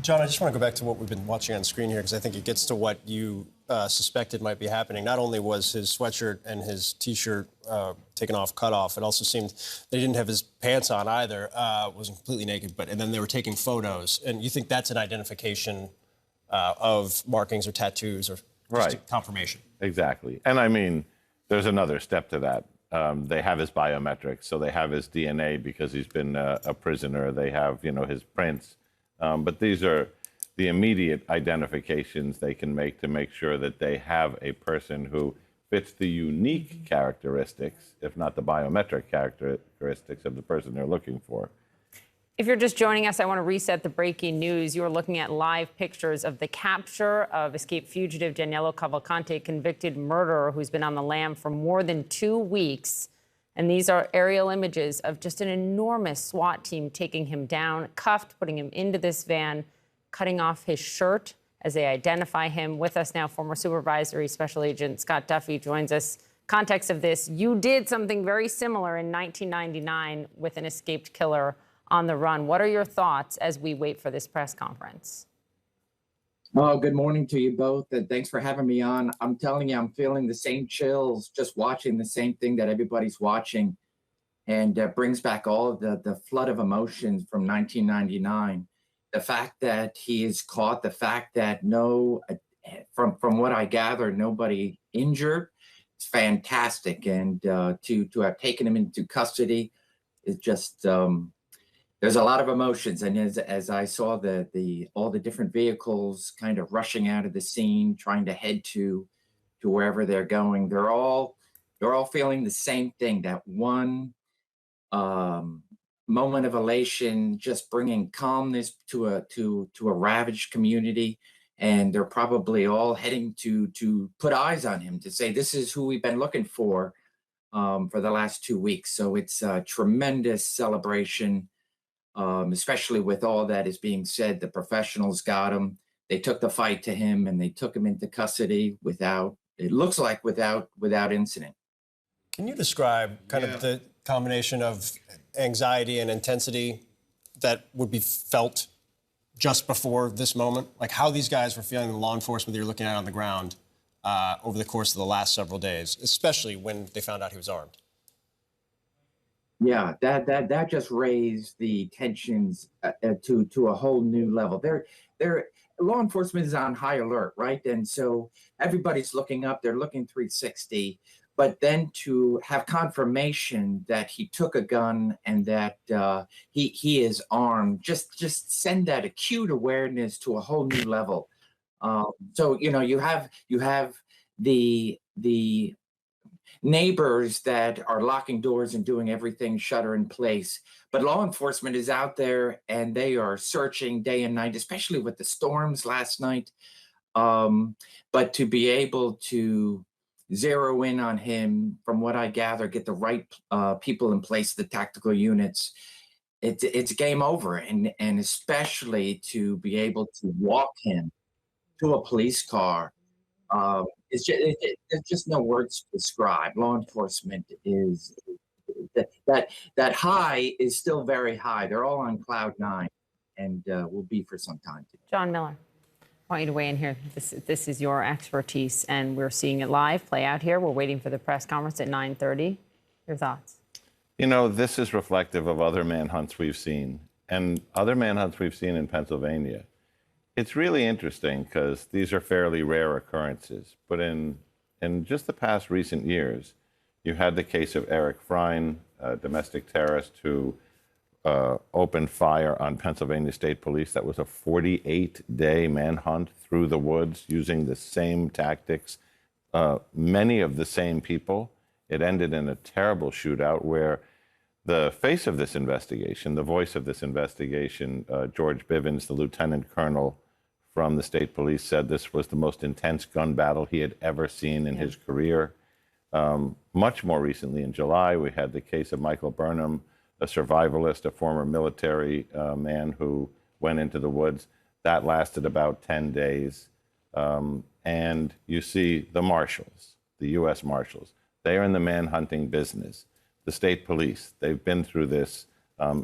John, I just want to go back to what we've been watching on screen here, because I think it gets to what you suspected might be happening. Not only was his sweatshirt and his T-shirt taken off, cut off, it also seemed that he didn't have his pants on either, wasn't completely naked, and then they were taking photos. And you think that's an identification of markings or tattoos or just confirmation? Exactly. And I mean, there's another step to that. They have his biometrics, so they have his DNA because he's been a prisoner. They have, his prints. But these are the immediate identifications they can make to make sure that they have a person who fits the unique characteristics, if not the biometric characteristics of the person they're looking for. If you're just joining us, I want to reset the breaking news. You're looking at live pictures of the capture of escaped fugitive Danielo Cavalcante, convicted murderer who's been on the lam for more than 2 weeks. And these are aerial images of just an enormous SWAT team taking him down, cuffed, putting him into this van, cutting off his shirt as they identify him. With us now, former Supervisory Special Agent Scott Duffy joins us. Context of this, you did something very similar in 1999 with an escaped killer on the run. What are your thoughts as we wait for this press conference? Oh, good morning to you both, and thanks for having me on. I'm telling you, I'm feeling the same chills just watching the same thing that everybody's watching, and brings back all of the flood of emotions from 1999. The fact that he is caught, the fact that from what I gather, nobody injured, it's fantastic. And to have taken him into custody is just there's a lot of emotions. And as I saw all the different vehicles kind of rushing out of the scene, trying to head to wherever they're going, they're all feeling the same thing. That one moment of elation, just bringing calmness to a ravaged community. And they're probably all heading to put eyes on him, to say, this is who we've been looking for the last 2 weeks. So it's a tremendous celebration. Especially with all that is being said. The professionals got him. They took the fight to him, and they took him into custody without incident. Can you describe kind of the combination of anxiety and intensity that would be felt just before this moment? Like how these guys were feeling, the law enforcement that you're looking at on the ground over the course of the last several days, especially when they found out he was armed? Yeah, that just raised the tensions to a whole new level. Law enforcement is on high alert, right? And so everybody's looking up, they're looking 360, but then to have confirmation that he took a gun and that he is armed, just send that acute awareness to a whole new level. So you have the neighbors that are locking doors and doing everything shutter in place. But law enforcement is out there and they are searching day and night, especially with the storms last night. But to be able to zero in on him, from what I gather, get the right people in place, the tactical units, it's game over. And especially to be able to walk him to a police car. There's just no words to describe. Law enforcement is that high is still very high. They're all on cloud 9, and will be for some time. John Miller, I want you to weigh in here. This is your expertise, and we're seeing it live play out here. We're waiting for the press conference at 9:30. Your thoughts? This is reflective of other manhunts we've seen, and other manhunts we've seen in Pennsylvania. It's really interesting because these are fairly rare occurrences. But in just the past recent years, you had the case of Eric Frein, a domestic terrorist who opened fire on Pennsylvania State Police. That was a 48-day manhunt through the woods using the same tactics, many of the same people. It ended in a terrible shootout where the face of this investigation, the voice of this investigation, George Bivens, the lieutenant colonel from the state police, said this was the most intense gun battle he had ever seen in his career. Much more recently, in July, we had the case of Michael Burnham, a survivalist, a former military man who went into the woods. That lasted about 10 days. And you see the marshals, the U.S. Marshals. They are in the manhunting business. The state police, they've been through this,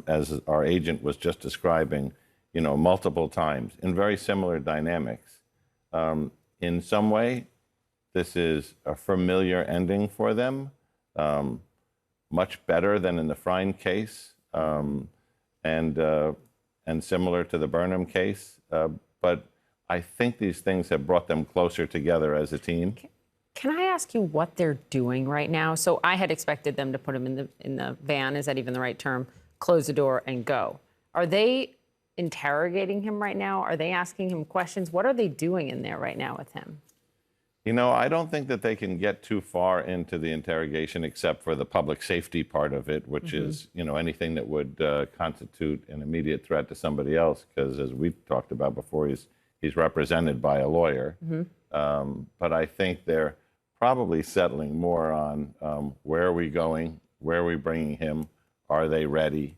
as our agent was just describing. multiple times in very similar dynamics. In some way, this is a familiar ending for them, much better than in the Frein case, and similar to the Burnham case. But I think these things have brought them closer together as a team. Can I ask you what they're doing right now? So I had expected them to put him in the van. Is that even the right term? Close the door and go. Are they interrogating him right now? Are they asking him questions? What are they doing in there right now with him? I don't think that they can get too far into the interrogation except for the public safety part of it, which is, anything that would constitute an immediate threat to somebody else, because as we've talked about before, he's represented by a lawyer. But I think they're probably settling more on where are we going, where are we bringing him, are they ready?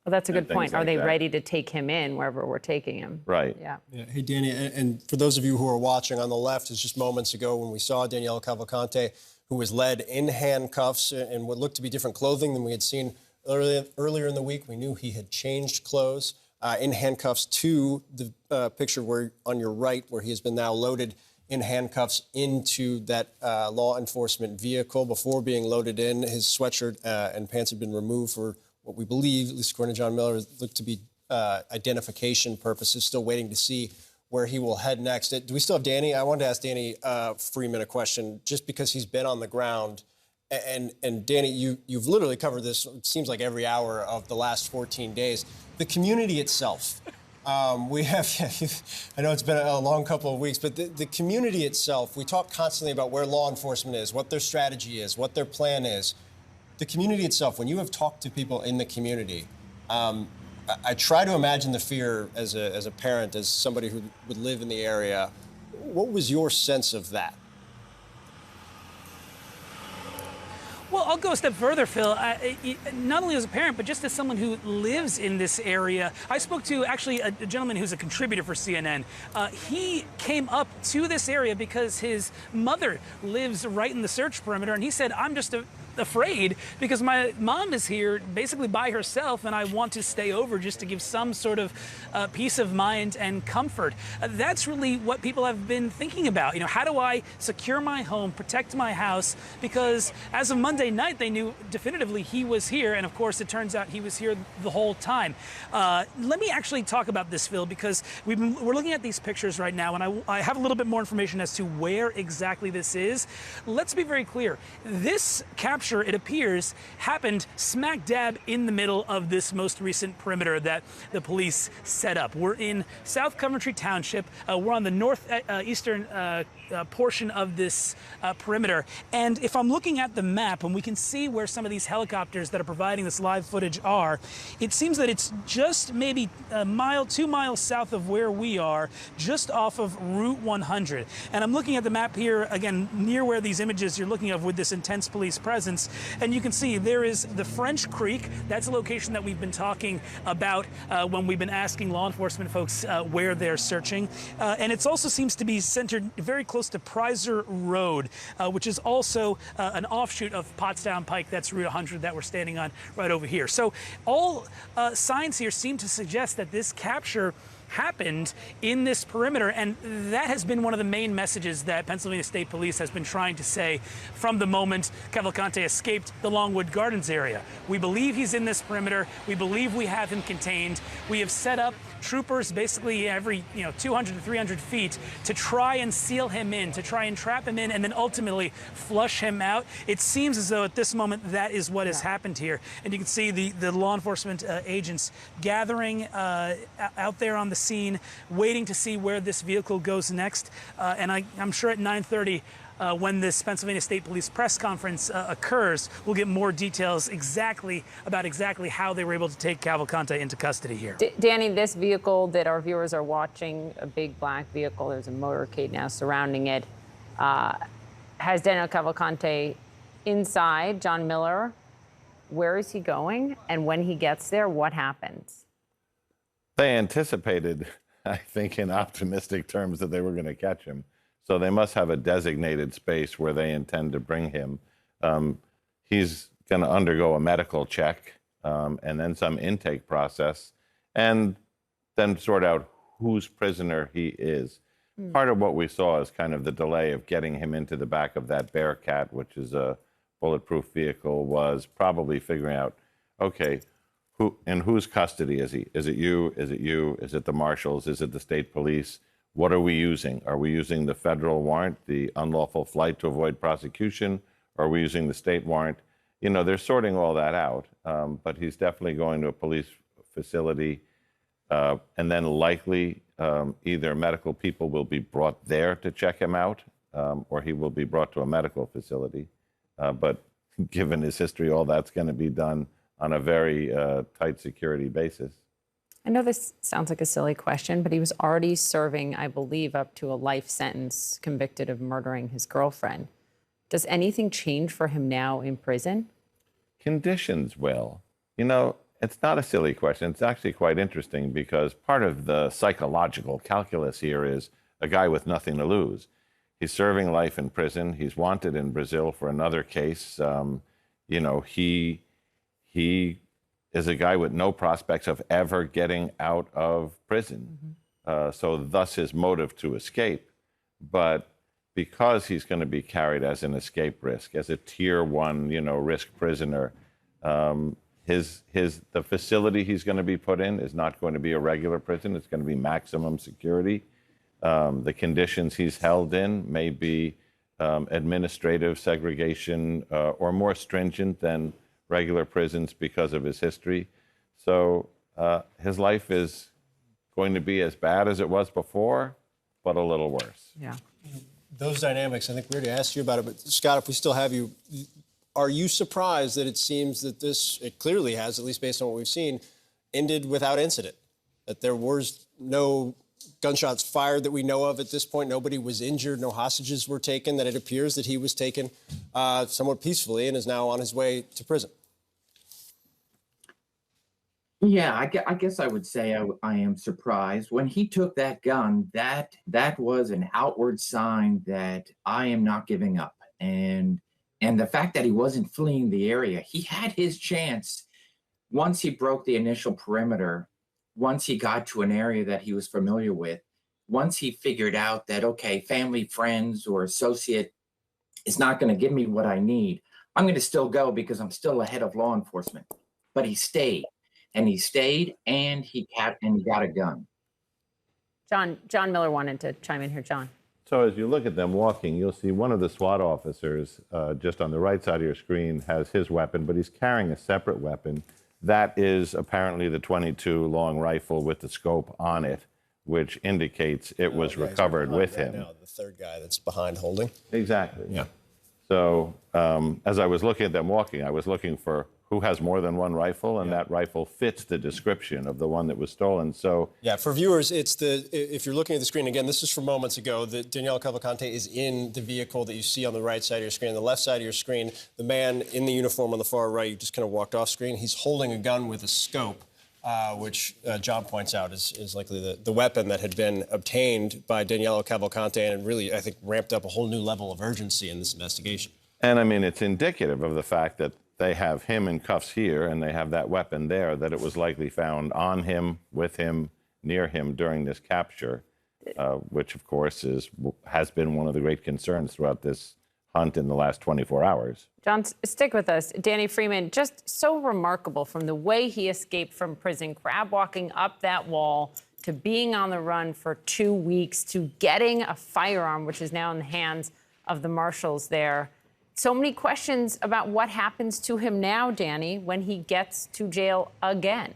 Well, that's a good point. Are like they that. ready to take him in wherever we're taking him? Right. Yeah. Yeah. Hey, Danny, and for those of you who are watching on the left, it's just moments ago when we saw Daniele Cavalcante, who was led in handcuffs in what looked to be different clothing than we had seen earlier in the week. We knew he had changed clothes in handcuffs to the picture where on your right, where he has been now loaded in handcuffs into that law enforcement vehicle. Before being loaded in, his sweatshirt and pants had been removed for what we believe, at least according to John Miller, looked to be identification purposes. Still waiting to see where he will head next. Do we still have Danny? I wanted to ask Danny Freeman a question, just because he's been on the ground. And Danny, you've literally covered this, it seems like every hour of the last 14 days. The community itself. We have, I know it's been a long couple of weeks, but the community itself, we talk constantly about where law enforcement is, what their strategy is, what their plan is. The community itself, when you have talked to people in the community, I try to imagine the fear as a parent, as somebody who would live in the area. What was your sense of that? Well, I'll go a step further, Phil. Not only as a parent, but just as someone who lives in this area. I spoke to actually a gentleman who's a contributor for CNN. He came up to this area because his mother lives right in the search perimeter, and he said, I'm just afraid because my mom is here basically by herself, and I want to stay over just to give some sort of peace of mind and comfort. That's really what people have been thinking about. How do I secure my home, protect my house? Because as of Monday night, they knew definitively he was here, and of course, it turns out he was here the whole time. Let me actually talk about this, Phil, because we're looking at these pictures right now, and I have a little bit more information as to where exactly this is. Let's be very clear. This capture, it appears, happened smack dab in the middle of this most recent perimeter that the police set up. We're in South Coventry Township. We're on the northeastern portion of this perimeter. And if I'm looking at the map, and we can see where some of these helicopters that are providing this live footage are, it seems that it's just maybe a mile, 2 miles south of where we are, just off of Route 100. And I'm looking at the map here, again, near where these images you're looking at with this intense police presence. And you can see there is the French Creek. That's a location that we've been talking about when we've been asking law enforcement folks where they're searching. And it also seems to be centered very close to Prizer Road, which is also an offshoot of Pottstown Pike. That's Route 100 that we're standing on right over here. So all signs here seem to suggest that this capture happened in this perimeter, and that has been one of the main messages that Pennsylvania State Police has been trying to say from the moment Cavalcante escaped the Longwood Gardens area. We believe he's in this perimeter. We believe we have him contained. We have set up troopers basically every 200 to 300 feet to try and seal him in, to try and trap him in, and then ultimately flush him out. It seems as though at this moment that is what has happened here. And you can see the law enforcement agents gathering out there on the scene, waiting to see where this vehicle goes next. And I'm sure at 9:30, when this Pennsylvania State Police press conference occurs, we'll get more details about exactly how they were able to take Cavalcante into custody here. Danny, this vehicle that our viewers are watching, a big black vehicle, there's a motorcade now surrounding it, has Daniele Cavalcante inside. John Miller, where is he going? And when he gets there, what happens? They anticipated, I think, in optimistic terms that they were going to catch him. So they must have a designated space where they intend to bring him. He's going to undergo a medical check and then some intake process, and then sort out whose prisoner he is. Part of what we saw is kind of the delay of getting him into the back of that Bearcat, which is a bulletproof vehicle, was probably figuring out, okay, who in whose custody is he? Is it you? Is it you? Is it the marshals? Is it the state police? What are we using? Are we using the federal warrant, the unlawful flight to avoid prosecution? Or are we using the state warrant? You know, they're sorting all that out, but he's definitely going to a police facility, and then likely either medical people will be brought there to check him out, or he will be brought to a medical facility. But given his history, all that's going to be done on a very tight security basis. I know this sounds like a silly question, but he was already serving, I believe, up to a life sentence convicted of murdering his girlfriend. Does anything change for him now in prison? Conditions will. You know, it's not a silly question. It's actually quite interesting because part of the psychological calculus here is a guy with nothing to lose. He's serving life in prison. He's wanted in Brazil for another case. You know, he is a guy with no prospects of ever getting out of prison. So thus his motive to escape. But because he's going to be carried as an escape risk, as a tier 1, you know, risk prisoner, the facility he's going to be put in is not going to be a regular prison. It's going to be maximum security. The conditions he's held in may be administrative segregation or more stringent than regular prisons because of his history. So his life is going to be as bad as it was before, but a little worse. Yeah. Those dynamics, I think we already asked you about it, but Scott, if we still have you, are you surprised that it seems that it clearly has, at least based on what we've seen, ended without incident? That there was no gunshots fired that we know of at this point, nobody was injured, no hostages were taken, that it appears that he was taken somewhat peacefully and is now on his way to prison? Yeah, I guess I would say I am surprised. When he took that gun, that was an outward sign that I am not giving up. And the fact that he wasn't fleeing the area, he had his chance once he broke the initial perimeter, once he got to an area that he was familiar with, once he figured out that, okay, family, friends, or associate is not going to give me what I need, I'm going to still go because I'm still ahead of law enforcement. But he stayed. And he stayed, and he got a gun. John Miller wanted to chime in here. John. So as you look at them walking, you'll see one of the SWAT officers just on the right side of your screen has his weapon, but he's carrying a separate weapon. That is apparently the .22 long rifle with the scope on it, which indicates it was recovered with him. Now, the third guy that's behind holding. Exactly. Yeah. So as I was looking at them walking, I was looking for who has more than one rifle, and that rifle fits the description of the one that was stolen. So yeah, for viewers, if you're looking at the screen again, this is from moments ago. Daniele Cavalcante is in the vehicle that you see on the right side of your screen. On the left side of your screen, the man in the uniform on the far right, you just kind of walked off screen. He's holding a gun with a scope, which John points out is likely the weapon that had been obtained by Daniele Cavalcante, and really, I think, ramped up a whole new level of urgency in this investigation. And I mean, it's indicative of the fact that they have him in cuffs here and they have that weapon there, that it was likely found on him, with him, near him during this capture, which, of course, has been one of the great concerns throughout this hunt in the last 24 hours. John, stick with us. Danny Freeman, just so remarkable from the way he escaped from prison, crab walking up that wall, to being on the run for 2 weeks, to getting a firearm, which is now in the hands of the marshals there. So many questions about what happens to him now, Danny, when he gets to jail again.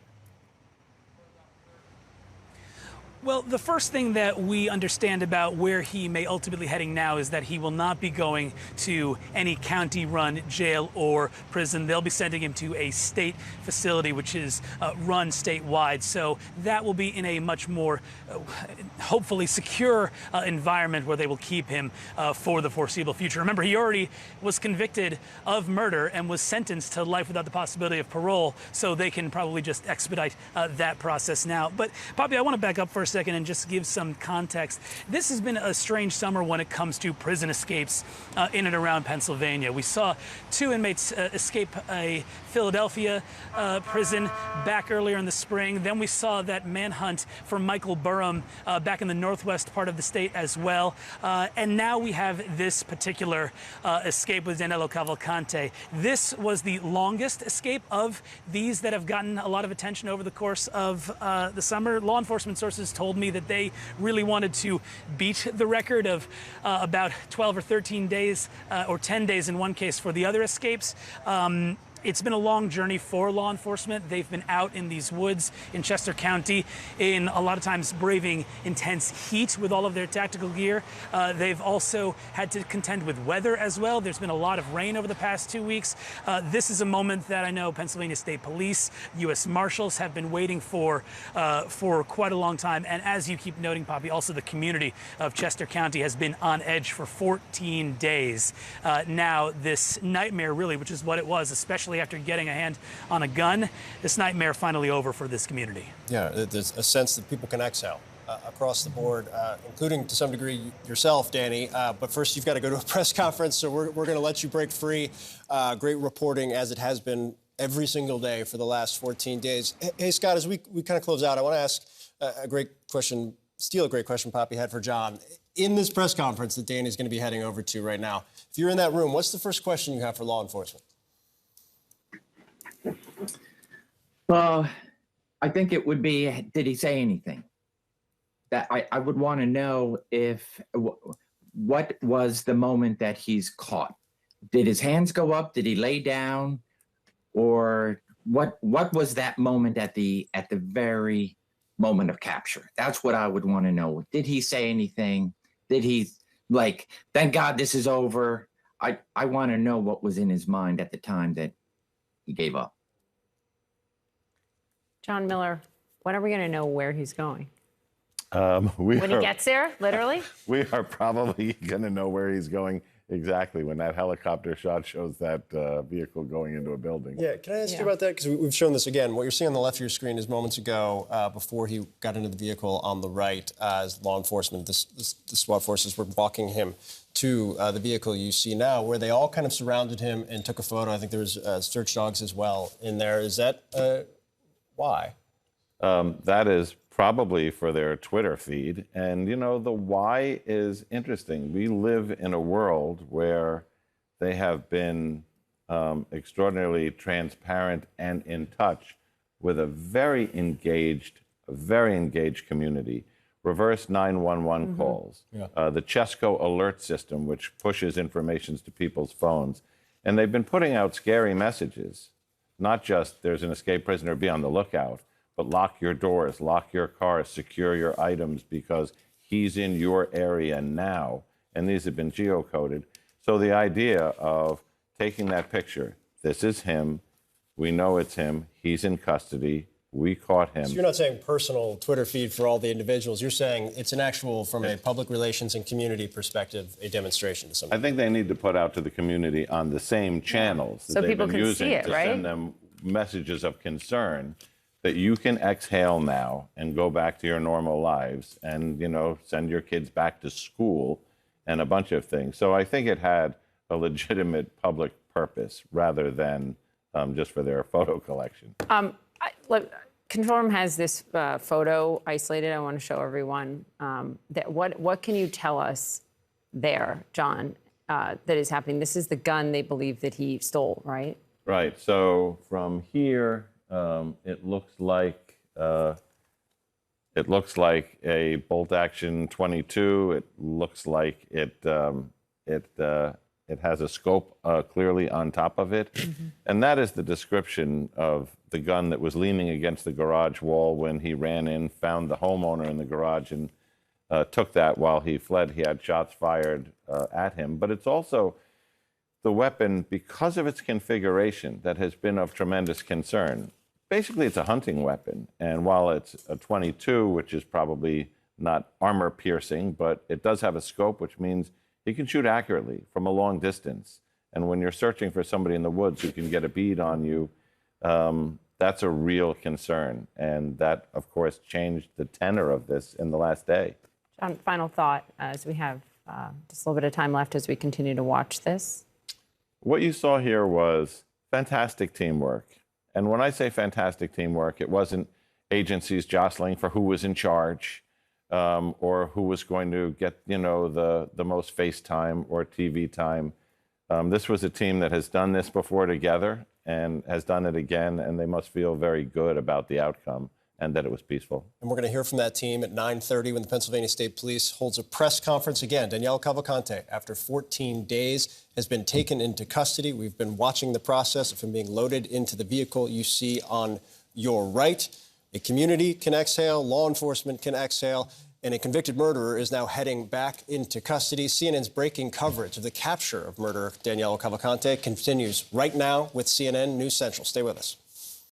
Well, the first thing that we understand about where he may ultimately heading now is that he will not be going to any county-run jail or prison. They'll be sending him to a state facility, which is run statewide. So that will be in a much more, hopefully, secure environment where they will keep him for the foreseeable future. Remember, he already was convicted of murder and was sentenced to life without the possibility of parole. So they can probably just expedite that process now. But, Poppy, I want to back up for a second. second and just give some context. This has been a strange summer when it comes to prison escapes in and around Pennsylvania. We saw 2 inmates escape a Philadelphia prison back earlier in the spring. Then we saw that manhunt for Michael Burham back in the northwest part of the state as well. And now we have this particular escape with Danilo Cavalcante. This was the longest escape of these that have gotten a lot of attention over the course of the summer. Law enforcement sources told me that they really wanted to beat the record of about 12 or 13 days, or 10 days in one case for the other escapes. It's been a long journey for law enforcement. They've been out in these woods in Chester County, in a lot of times braving intense heat with all of their tactical gear. They've also had to contend with weather as well. There's been a lot of rain over the past 2 weeks. This is a moment that I know Pennsylvania State Police, U.S. Marshals have been waiting for quite a long time. And as you keep noting, Poppy, also the community of Chester County has been on edge for 14 days. Now, this nightmare, really, which is what it was, especially after getting a hand on a gun, this nightmare finally over for this community. Yeah, there's a sense that people can exhale across the board, including to some degree yourself, Danny. But first, you've got to go to a press conference, so we're going to let you break free. Great reporting, as it has been every single day for the last 14 days. Hey, Scott, as we kind of close out, I want to ask a great question, steal a great question Poppy had for John. In this press conference that Danny's going to be heading over to right now, if you're in that room, what's the first question you have for law enforcement? Well, I think it would be, did he say anything? That I would want to know if, what was the moment that he's caught? Did his hands go up? Did he lay down? Or what was that moment at the very moment of capture? That's what I would want to know. Did he say anything? Did he, like, thank God this is over? I want to know what was in his mind at the time that he gave up. John Miller, when are we going to know where he's going? When he gets there, literally? We are probably going to know where he's going exactly when that helicopter shot shows that vehicle going into a building. Yeah, can I ask you about that? Because we've shown this again. What you're seeing on the left of your screen is moments ago, before he got into the vehicle on the right, as law enforcement, the SWAT forces were walking him to the vehicle you see now, where they all kind of surrounded him and took a photo. I think there was search dogs as well in there. Is that why? That is probably for their Twitter feed. And, you know, the why is interesting. We live in a world where they have been extraordinarily transparent and in touch with a very engaged community. Reverse 911 calls, the Chesco alert system, which pushes information to people's phones. And they've been putting out scary messages. Not just there's an escaped prisoner, be on the lookout, but lock your doors, lock your cars, secure your items because he's in your area now. And these have been geocoded. So the idea of taking that picture, this is him, we know it's him, he's in custody, we caught him. So you're not saying personal Twitter feed for all the individuals. You're saying it's an actual, from a public relations and community perspective, a demonstration to somebody. I think they need to put out to the community on the same channels So that they've people been can using see it, to right? send them messages of concern that you can exhale now and go back to your normal lives and, you know, send your kids back to school and a bunch of things. So I think it had a legitimate public purpose rather than just for their photo collection. Look, Control Room has this photo isolated. I want to show everyone. What can you tell us there, John, that is happening? This is the gun they believe that he stole, right? Right. So from here, it looks like a bolt-action 22. It looks like it has a scope clearly on top of it. Mm-hmm. And that is the description of the gun that was leaning against the garage wall when he ran in, found the homeowner in the garage, and took that while he fled. He had shots fired at him. But it's also the weapon, because of its configuration, that has been of tremendous concern. Basically, it's a hunting weapon. And while it's a 22, which is probably not armor-piercing, but it does have a scope, which means he can shoot accurately from a long distance. And when you're searching for somebody in the woods who can get a bead on you, That's a real concern. And that, of course, changed the tenor of this in the last day. John, final thought as we have just a little bit of time left as we continue to watch this. What you saw here was fantastic teamwork. And when I say fantastic teamwork, it wasn't agencies jostling for who was in charge or who was going to get, the most FaceTime or TV time. This was a team that has done this before together and has done it again, and they must feel very good about the outcome and that it was peaceful. And we're going to hear from that team at 9:30 when the Pennsylvania State Police holds a press conference again. Danielle Cavalcante, after 14 days, has been taken into custody. We've been watching the process of him being loaded into the vehicle you see on your right. A community can exhale, law enforcement can exhale, and a convicted murderer is now heading back into custody. CNN's breaking coverage of the capture of murderer Danielle Cavalcante continues right now with CNN News Central. Stay with us.